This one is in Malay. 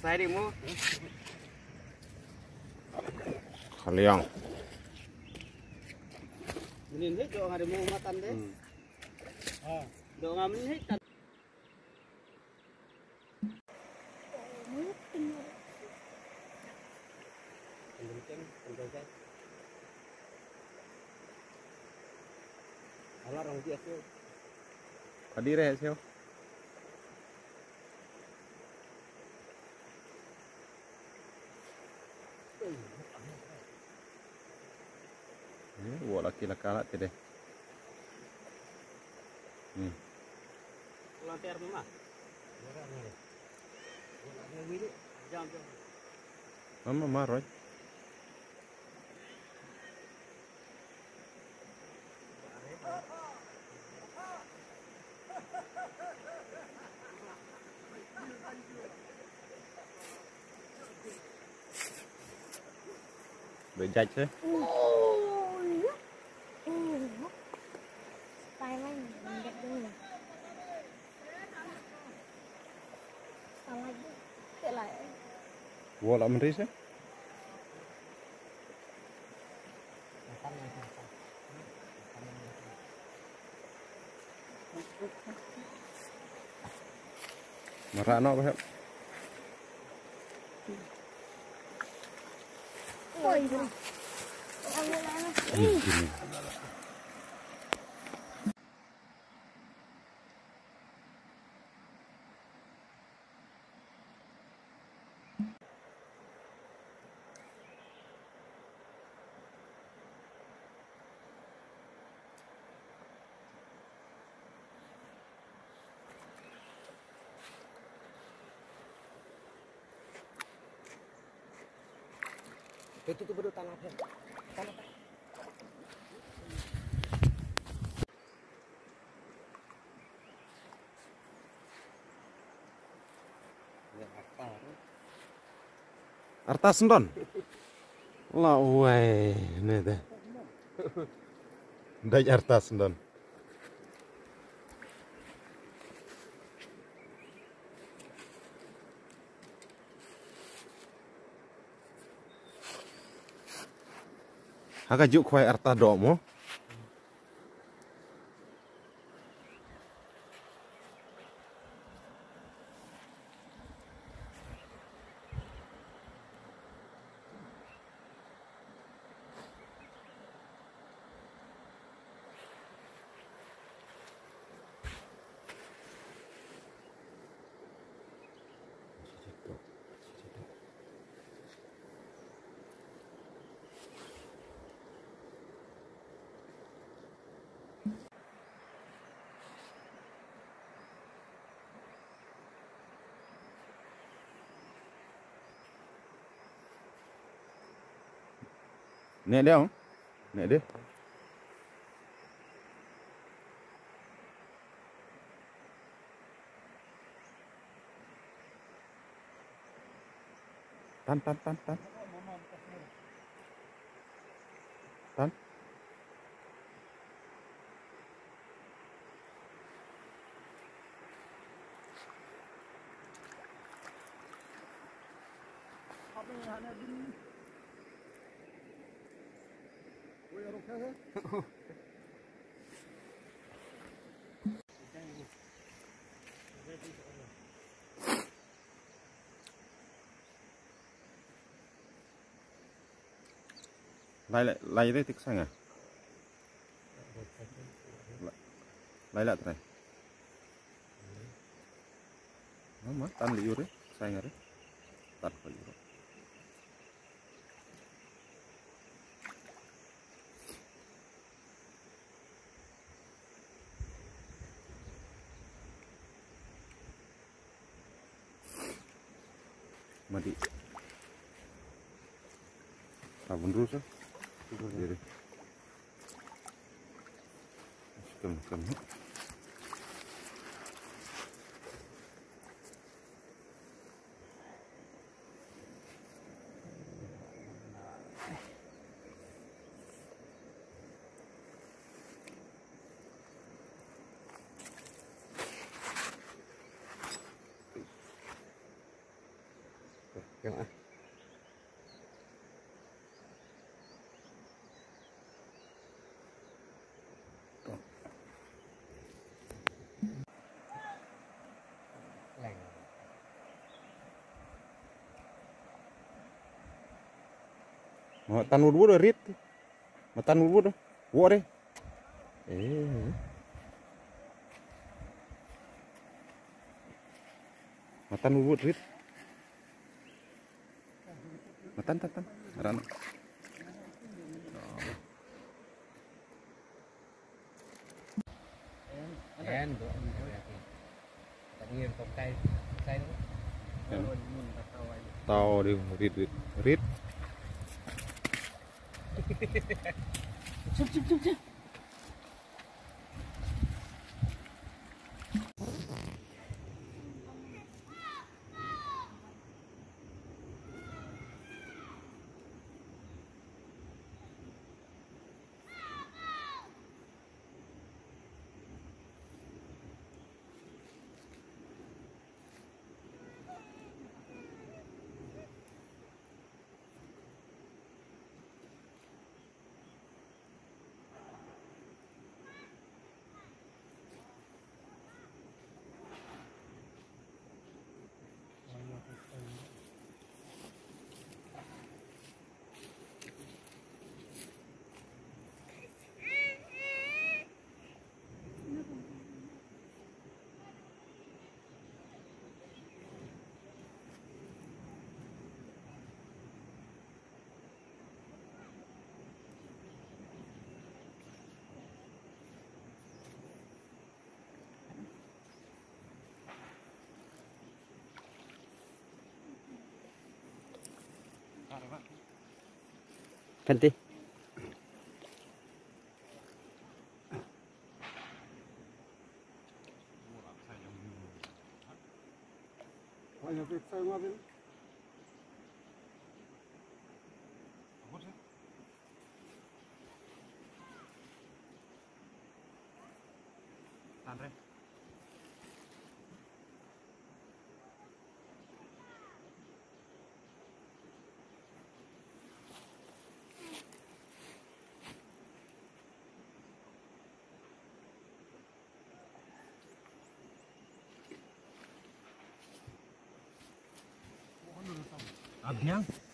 Saya đi mua. Kaliang. Mending hết do ada mau makan deh. Do ngamen hết. Alah orang dia tu. Tadi reh siu. Wah laki-laki lah tadi. Lantai rumah. Jam. Mama marah. Bejat sih. Wah lah menteri sih. Marah nak apa? Itu baru tanah apa? Tanah apa? Ya apa? Arta sendon. Lah weh, ni deh. Dah arta sendon. Haka juk kuai arta dok mo. Nek dia, nek dia. Tan. Tan. Lai đấy thích sang à? Lai lại thế này. Nó mất tan liu đấy, sang rồi đấy. Tắt khỏi liu. Mati. Abang terus ah. Jadi. Kam. ah. Mà tan một bút rồi rít. Mà tan một bút đó. Vua đây. Ê. Mà tan một bút rít. Mà tan. Rana. En do tadi yang tokai saya itu Tao đi rít. Cuk. Ganti. Abbiamo